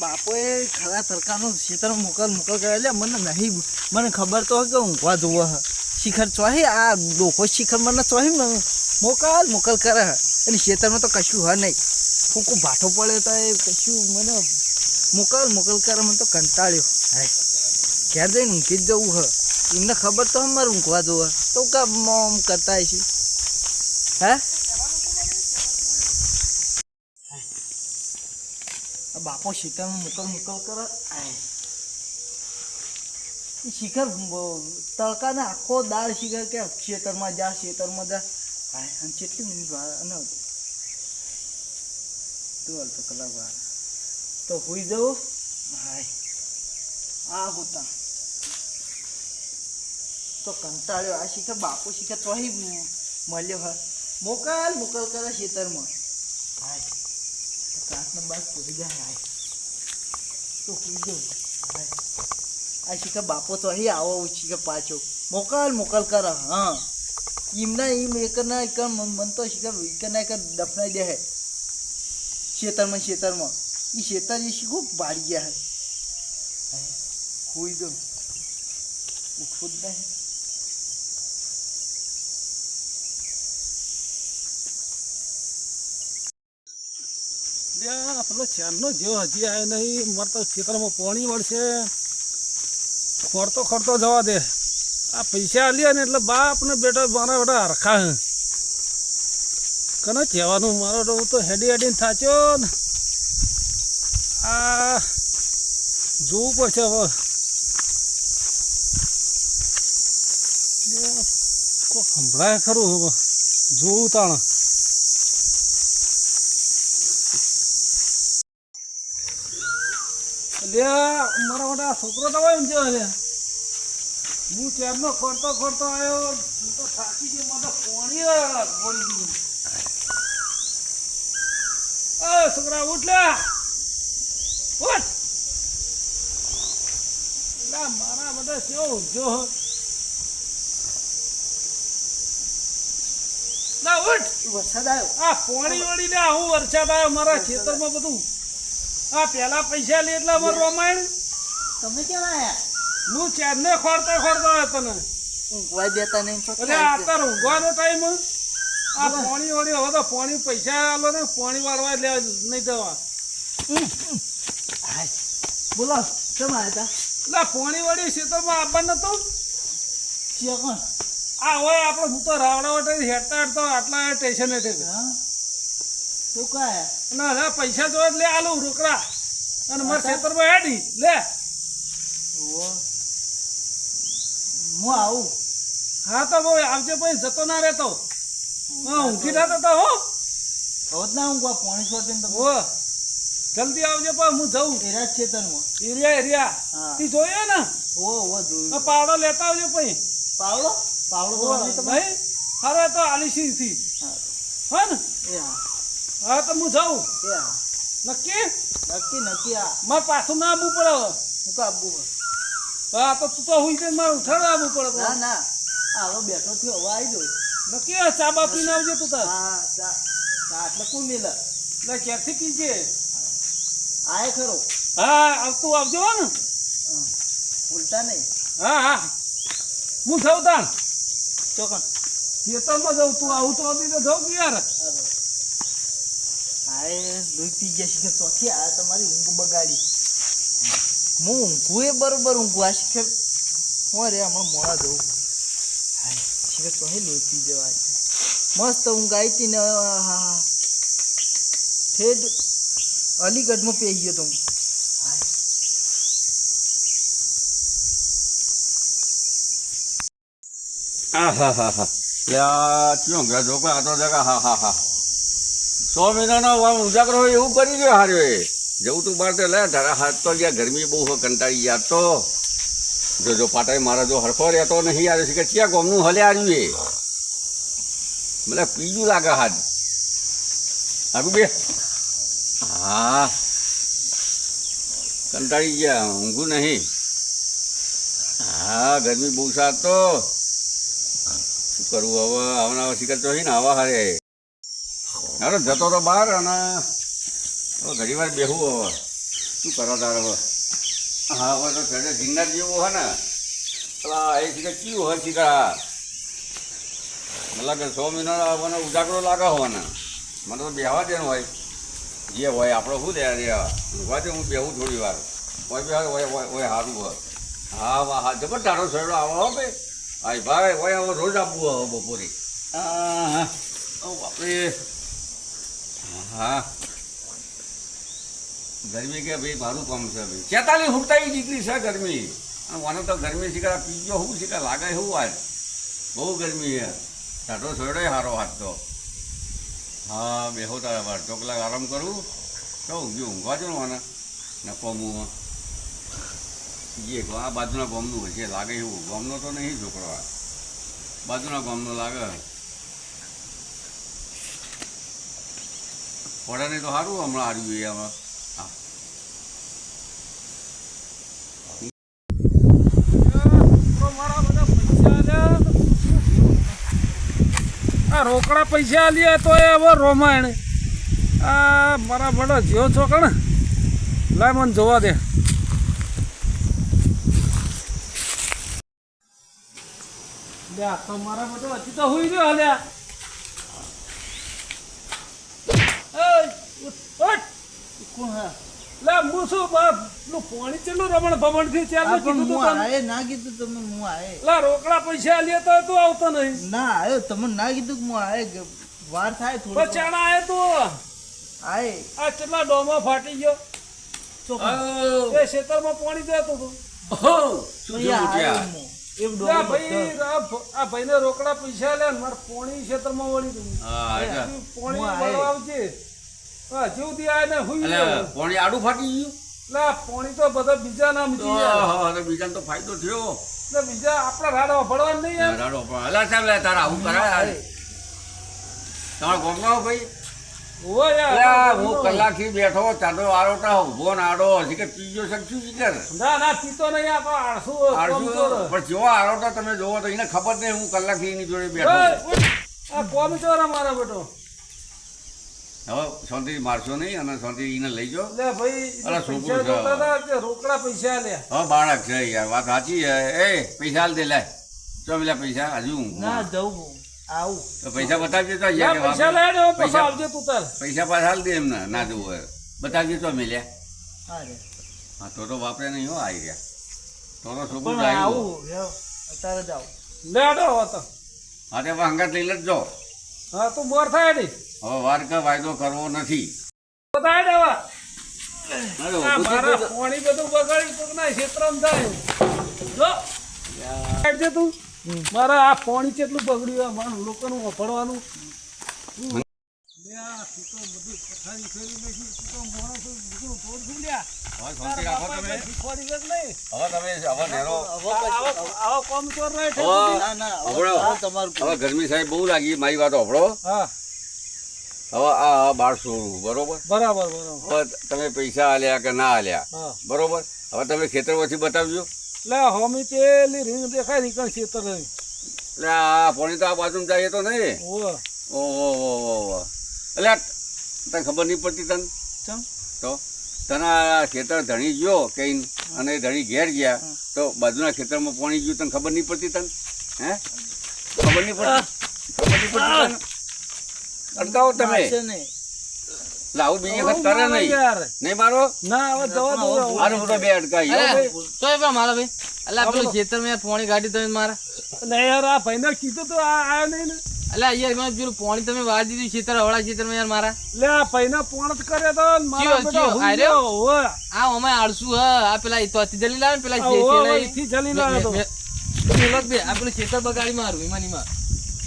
બાપોએ ખરા તરકાનો શીતળ મોકલ કરે એટલે મને ખબર તો કે ઊંઘવા જોવો હ શિખર ચોહી આ ડોકો શિખર મને ચોહી મોકલ કરે એટલે શેતરમાં તો કશું હ નહીં ફૂંકું ભાઠો પડે તો એ કશું મને મોકલ કરે મને તો કંટાળ્યો હાય ઘેર જઈને ઊંઘી જ જવું હ એમને ખબર તો મારે ઊંઘવા જોવે તો કા મોમ કરતા છે હે બાપો શીખરમાં મોકલ કરે શિખર તડકા ને આખો દાળ શિખર કે ખેતરમાં જા હાય અને કેટલી મિનિટ વાર અને તો કલાક વાર તો હોઈ જવું હાય આ હોતા તો કંટાળ્યો આ શિખર બાપો શિખર તો મળ્યો હા મોકલ કરે ખેતરમાં હાય કાંસના બાદ પૂરી જાય હાય તો હોઈ જવું હાય આ શિખર બાપો તો અહીં આવો શિખર પાછો મોકલ કરે હા એમના એમ એકના એક મન તો શિખર એકના એક દફનાઈ દે હે ખેતરમાં એ ખેતર એ શીખું બાળી ગયા હે હોઈ દો ઉઠવું જ નહીં પેલો ચારનો જેવો હજી આવે નહીં મારે તો ખેતરમાં પાણી વળશે ખોરતો જવા દે આ પૈસા આલ્યા ને એટલે બાપ ને બેટા મારા બેટા હરખા હે કને કહેવાનું મારો તો હું તો હેડીને થાચ્યો ને આ જોવું પડશે હવે કોઈ સંભળાય ખરું હવે જોવું તાણ મારા માટે આ છોકરો તો હોય ને છે હું ચારનો ખોરતો આવ્યો હું તો થાકી ગયો મને પોણી ગયું છોકરા ઉઠ મારા બધા કેવું જો વરસાદ આવ્યો આ પોણી વળી લે હું વરસાદ આવ્યો મારા ખેતરમાં બધું આ પેલા પૈસા લે એટલે અમારું રામાયણ તમે કેવા આયા હું ચારને ખોરતો આવ્યો તને ઊંઘવા દેતા નહીં એટલે અત્યારે ઊંઘવાનો ટાઈમ આ પાણી વળી હવે તો પાણી પૈસા આલો ને પાણી વાળવા લે નહીં દેવા બોલો કેમ આવ્યા એટલે પાણી વળી ખેતરમાં આવવાનું નતું કોણ આ હોય આપણે હું તો રાવડા વટે હેડતા આટલા સ્ટેશને તું કાયા ના પૈસા જોવા લે આલું રોકડા અને મારા ખેતરમાં હેડી લે હું આવું હા તો બહુ આવજે ભાઈ જતો ના રહેતો ઊંઘી થતો તો હો હવે જ ના ઊંઘવા પોણી છોડીને તો હો જલ્દી આવજે પણ હું જઉં એરા ખેતરમાં એરિયા તી જોઈએ ને જોયું પાવડો લેતા આવજો ભાઈ પાવડો ભાઈ હવે તો આલીસી થી હા ને હા તો હું જાઉં નક્કી મારે પાછું ના આવવું પડે હું કાબુ હા તો તું તો હુઈ જઈને મારે ઉઠાડવા આવવું પડે ના હવે બેઠો થયો હવે આવી જોઈ નક્કી ચા બા પીને આવજે તું તાર ચા એટલે કોણ મેલે એટલે ક્યારથી પીજે આય ખરો હા આવતું આવજો ને ઉલટા નહીં હા હું જાઉં તાણ ચોકન ખેતરમાં જાઉં તું આવું તો આપી તો જાઉં કે યાર આય દોઈ પી ગયા શીખે ચોથી આ તમારી ઊંઘ બગાડી હું ઊંઘું એ બરોબર ઊંઘું આ શીખે હું રે હમણાં મોડા જવું હાય શીખે તો લોહી પી જવાય મસ્ત ઊંઘ આવી હતી ને હા ઠેડ અલીગઢમાં પેઈ ગયો તો હા 100 મહિનાનો ઉજાગરો હોય એવું કરી ગયો હાર્યો એ જવું તું બહાર લે ધારા હાથ તો ગયા ગરમી બહુ કંટાળી ગયા તો જો પાટાઈ મારા જો હરખો રહેતો નહીં આવ્યો છે કે ક્યાં ગોમનું હલે આવ્યું એ મને પીજું લાગે હાથ આગું બે હા કંટાળી ગયા ઊંઘું નહીં હા હા ગરમી બહુ સાત તો શું કરવું હવે આવના શિખર ચોહી ને આવા હારે અરે જતો તો બહાર અને હવે ઘણી વાર બેહું હવે શું કરો તારે હવે હા હવે તો ઘરે જિંદા જેવું હોય ને પેલા એ શિખર કયું હોય શિખર લાગે 100 મહિના મને ઉજાગરો લાગે હોય ને મને તો બેહવા દેનું હોય જે હોય આપણે શું દે ઊંઘવા દે હું બેહું થોડી વાર હોય સારું હોય હા હા જબર તારો શેરડો આવો હો ભાઈ હા ભાઈ હોય હવે રોજ આપવું હવે બપોરે હા બાપરે હા ગરમી કે ભાઈ મારું કામ છે ભાઈ 46 ફૂટતા ડિગ્રી છે ગરમી અને મને તો ગરમી શીખા પીજો શું શીખા લાગે શું આજ બહુ ગરમી છે તારો શેરડો સારો હાથ તો હા બેહો તારા વાર ચોકલાક આરામ કરું તો ઊંઘવા જો ને મને નફોમું જે આ બાજુના ગામનું હોય છે લાગે એવું ગામનો તો નહીં છોકરો આ બાજુના ગામનો લાગે પડે તો સારું હમણાં હાર્યું એ આમાં આ રોકડા પૈસા આલ્યા તો એ હવે રોમાયણ આ મારા બડો જીઓ છો કણ લાય મને જોવા દે તો મારા બધો હજી તો હુઈ ગયો હલ્યા કોણ હા લે હું શું પેલું પાણી ચેલું રમણ ભમણ થી ચાલ કીધું તું તને આયે ના કીધું તમે હું આયે લા રોકડા પૈસા આલ્યા તો તું આવતો નહીં ના આયો તમને ના કીધું કે હું આયે વાર થાય થોડી પચાણા આયે તું આયે આ કેટલા ડોમાં ફાટી ગયો એ ખેતરમાં પાણી જતું હતું એક લા ભાઈ આ ભાઈને રોકડા પૈસા લે મારે પોણી ખેતરમાં વળી દઉં પોણી મળવા આવજે જેવથી આય ને હુઈ પાણી આડું ફાટી ગયું લા પોણી તો બધા બીજા ના મીટી જાય બીજાને તો ફાયદો થયો ને બીજા આપણા રાડવા પડવા નહીં યાર રાડો પણ અલા સાહેબ લે તારા આવું કરાય તમારા ગોમનો ભાઈ ઓ યાર હું કલાકથી બેઠો ચાડો આરોટા ઉભો ને આડો હજી કે પીજો શકશું શીખર ના ના પીતો નહીં આપણે આળસુ પણ જેવો આરોટા તમે જોવો તો એને ખબર નહીં હું કલાકથી એની જોડે બેઠો આ કોમ ચોરા મારા બેટો હવે શાંતિ મારશો નહીં અને શાંતિ એને લઈ જાઓ લે ભાઈ અલા છોકરો રોકડા પૈસા લે હવે બાળક છે યાર વાત સાચી એ પૈસા હાલ દે લે ચો પેલા પૈસા હજુ ના જવું આવું તો પૈસા બતાવજે તો પૈસા લે ને પછી આવજે તું તાર પૈસા પાછા હાલ દે એમને ના જવું હોય બતાવજે તો મેલ્યા હા રે હા તો વાપરે નહીં હો આવી રહ્યા તો છોકરું પણ આવું અત્યારે જાવ લેડો હતો હા તે હંગાત લઈ લેજો હા તું બોર થાય નહીં હવે વાર કે વાયદો કરવો નથી બતાય દેવા મારા પાણી બધું બગાડી તો ના ક્ષેત્રમાં જાય જો કાઢજે તું મારા આ પાણી કેટલું બગડ્યું મારું લોકોનું વફડવાનું ગરમી સાહેબ બહુ લાગી મારી વાત હોભળો હા હવે આ 1200 બરોબર બરાબર હવે તમે પૈસા આલ્યા કે ના આલ્યા હા બરોબર હવે તમે ખેતર પછી બતાવજો લે હોમી પેલી રીંગ દેખાય ની કણ ખેતર એટલે આ પાણી તો આ બાજુ જાય તો નહીં ઓહો એટલે તને ખબર નહીં પડતી તને તો તને આ ખેતર ધણી ગયો કઈ અને ધણી ઘેર ગયા તો બાજુના ખેતરમાં પાણી ગયું તને ખબર નહીં પડતી તને હે ખબર નહીં પડતી તને અટકાવો તમે લાવું બીજી વખત કરે નહીં મારો ના હવે જવા દો આનો મોટો બે અટકાઈ મારા ભાઈ અલ્લા પેલું ખેતર મેં પાણી કાઢી તમે મારા નહીં યાર આ ભાઈને કીધું તો આયા નહીં ને અલ્લા યાર મેં પેલું પાણી તમે વાળી દીધું ખેતર હવળા ખેતર માં યાર મારા લે આ ભાઈને પોણ જ કરે તો મારા બેટા હુઈ ગયો ઓય આ અમે આળસુ હ આ પેલા તો અતિ જલી લાવે પેલા થી જલી લાવે તો આ પેલું ખેતર બગાડી મારું ઈમાની માં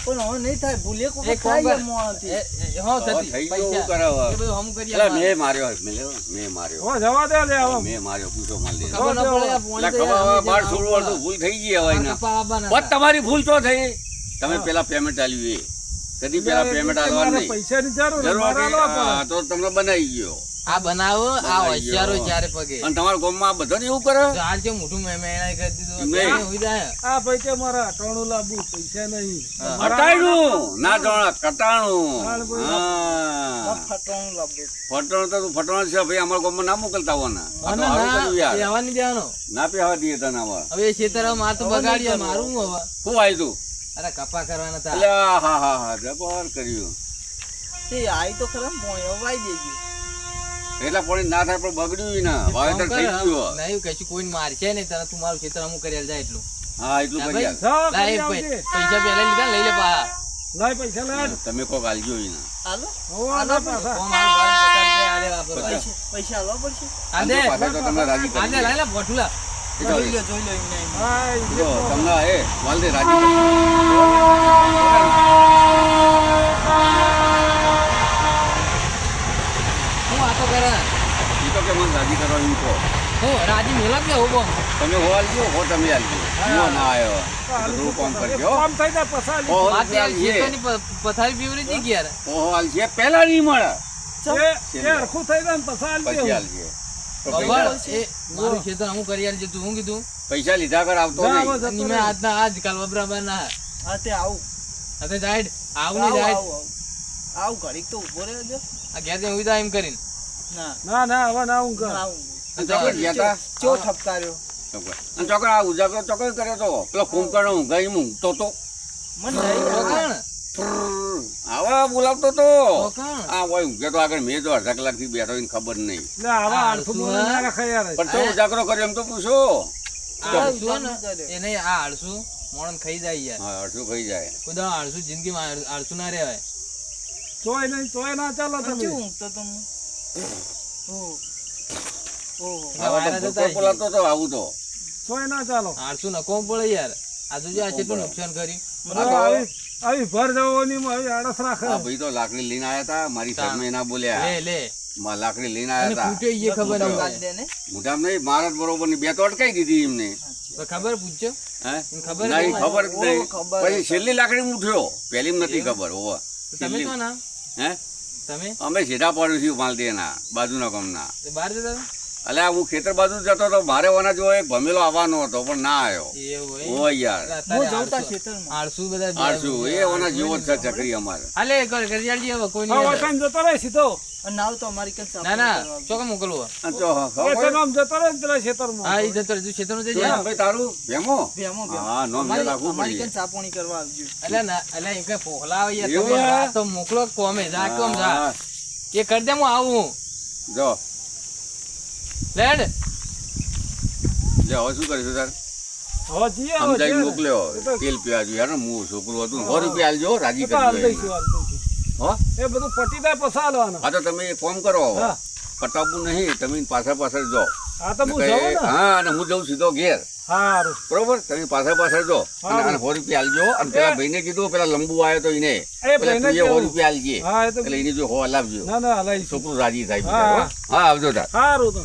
પણ હવે નહીં થાય ભૂલે કોઈ થાય મોણથી હા થતી થઈ ગયું પૈસા કરાવ એ બધું હમ કરી એટલે મેં માર્યો મેં માર્યો ઓ જવા દે લે હવે મેં માર્યો પૂછો માર લે ખબર ન પડે આ પાણી એટલે ખબર હવે 12 વર્ષ ભૂલ થઈ ગઈ હવે એના બસ તમારી ભૂલ તો થઈ તમે પેલા પેમેન્ટ આલ્યું એ કદી પેલા પેમેન્ટ આલવાનું નહીં પૈસાની જરૂર જરૂર તો તમને બનાવી ગયો આ બનાવો આ હોશિયારો ચારે પગે અને તમારા ગામમાં આ બધાને એવું કરે તો હાલ કેમ મોઢું મેણાઈ કરી દીધું નહીં. કેમ હોઈ જાય? આ ભાઈ કે મારા અટાણું લાવવું પૈસા નહીં હટાયણું ના જાણા કટાણું હાલ બોલ. હા ફટવાનું લાવજો. ફટણ તો તું ફટણ છે ભાઈ અમારા ગામમાં ના મોકલતા હોવાના આ તો ના, સારું ના, કર્યું યાર બેહવા નહીં દેવાનો. ના પેવા દઈએ તને આવા હવે એ ખેતર હવે માર તો બગાડ્યો મારું હું હવે શું આવ્યું તું અરે કપા કરવાના હતા એટલે હા હા હા જબર કર્યું તે આઈ તો ખરા ને પોણી હવે વાઈ દેજો. એટલા પાણી ના થાય પણ બગડ્યું ને વાવેતર થઈ ગયું નહીં કશું કોઈ મારશે નહીં તને તું મારું ખેતર અમુક કરી જાય એટલું હા એટલું કરી આલ. જા, લા, એ કરી આવજે. પૈસા પહેલા લીધા લઈ લે પા લાય પૈસા લાય. તમે કોક આલજો એને હાલો હોવ, લાય પાછા. પૈસા હાલવા પડશે. આંદે પાછા તો તમને રાજી કરી આંદે દે. લઈ લે ભોઠુલા એ તો જોઈ લો એમને એમ. હા, એ જો જે તમને એ વાલદે રાજી કરી હું વાતો કરે દે. ઈ તો કે મને રાજી કરવા એમ કહો હું રાજી મેલા કે હું બોમ તમે હો આલજો હો તમે આલજો હું ના આવ્યો થોડું કામ કરજો કામ થઈ જાય પસાર હો માથે આલજે ખેતરની પથારી પીવરી હતી કે યાર હો આલજે પહેલા નહીં મળે એ હરખું થઈ જાય ને પસાર પછી લેવું. આલજે તો ખબર પૈસા એ મારું ખેતર અમુક કરી આલજે તું હું કીધું પૈસા લીધા કર આવતો જા, નહીં હવે જતો અને રહે. મેં આજના આજ કાલ વબરાબર ના હા તે આવું હવે જાય આવું આવું નહીં જાય આવું આવું. આવું ઘડીક તો ઉભો રહેજો. આ ઘેર જઈને ઉઈ એમ કરીને ના ના ના હવે ના હું કર. આવું. ચોકડ ગયા તા ચો ઠપકાર્યો. અને ચોકડ આ ઉજાગરો ચોકડ કર્યો તો પેલો કુંભકર્ણ ઊંઘાઈ ઊંઘતો તો મને નહીં કોણ? આવા બોલાવતો તો કોણ? આ હોય ઊંઘે તો આગળ મેં તો અડધા કલાકથી બેઠો એને ખબર નહીં લે આવા આ આળસુ આળસુ બોલે ના રખાય યાર. પણ તો ઉજાગરો કર્યો એમ તો પૂછો આ આળસુ હે ને, એ નહીં આ આળસુ મોણન ખાઈ જાય યાર હા અડધું ખાઈ જાય ખુદા આળસુ જિંદગીમાં આળસુ ના રહેવાય તોય નહીં તોય ના ચાલો કેવું તમે. ઊંઘતો તો હું? ઓહો. ઓહો. આવા તો વાયરા ભૂકો જતા બોલાતો તો આવું તો તોય ના ચાલો. આળસુ નકો પડે યાર આ તો જો આ કેટલું નુકસાન કર્યું આ તો આવી આવી ભર જવાની આવી આળસ રાખે. આ ભાઈ તો લાકડી લઈને આયા હતા મારી સામે ના બોલ્યા લે લે લાકડી લઈને અને આયા હતા ફૂટે એ ખબર મોઢામાં ના કાઢ દે ને. મોઢામાં નહીં મારા જ બરોબર ની બે તો અટકાઈ દીધી એમને હોય ખબર પૂછજો હે એને ખબર નહીં જ ખબર જ નહીં ખબર પછી છેલ્લી લાકડી મૂઠ્યો પેલી નથી ખબર હોવા તમે તો ના હે તમે અમે સીધા પડ્યું છીએ માલદેના બાજુના ગામના એ બહાર જતા હતા? એટલે હું ખેતર બાજુ જતો હતો મારે ઓના જો એક ભમેલો આવવાનો હતો પણ ના આવ્યો એવું ઓ યાર હું હોય જવતા ખેતરમાં. આળસુ બધા આળસુ એ ઓના જેવો જ છે ચકરી અમારે હાલે કરી જાડજી હવે કોઈ હવે નહીં તમે જતો રહે સીધો. અને નાવ તો અમારી કંઈ ના સાપોણી ના કરવા. ચોકે મોકલવો આ તો એ ખબર તમે આમ જતો રહે ને પેલા ખેતરમાં. હા એ જતો રહે તું ક્ષેત્રનું જજે જોયા ભાઈ તારું ભેમો ભેમો, ભેમો. હા નો મેં રાખવું અમારી પડી કંઈ સાપોણી કરવા આવજો. એટલે ના એટલે એમ કઈ ફોહલા આવે યાર એવું તમે હે? આ તો મોકલો કોમે જા કોમ જા હા, એ કરી દે હું આવું જો લેડ લે હવે શું કરીશું તાર હવે જઈએ હવે સમજાઈ જઈએ. મોકલ્યો એ તો- તેલ પીવા જોઈએ યાર હું છોકરું હતું 100 રૂપિયા આલજો રાજી એ તો હાલ કરજો દઈશું, એને. હાલ દઈશું. હો એ બધું પટી જાય પછી હાલવાના. હા તો તમે એક કામ કરો હા. પટાવવું નહીં તમે પાછળ પાછળ જો હા તો હું જાઉં ને. હા અને હું જઉં સીધો ઘેર હારું. બરોબર તમે પાછળ પાછળ જો અને આને 100 રૂપિયા આલજો અને પેલા ભાઈને કીધું પેલા લંબુ આવ્યો તો એને પેલા ભાઈને તું 100 કેવું? રૂપિયા આલજે હા એ તો એટલે એને જો હો લાવજો ના ના હલાવીશું. છોકરું રાજી થાય હા, બિચારો. હા આવજો તાર સારું તો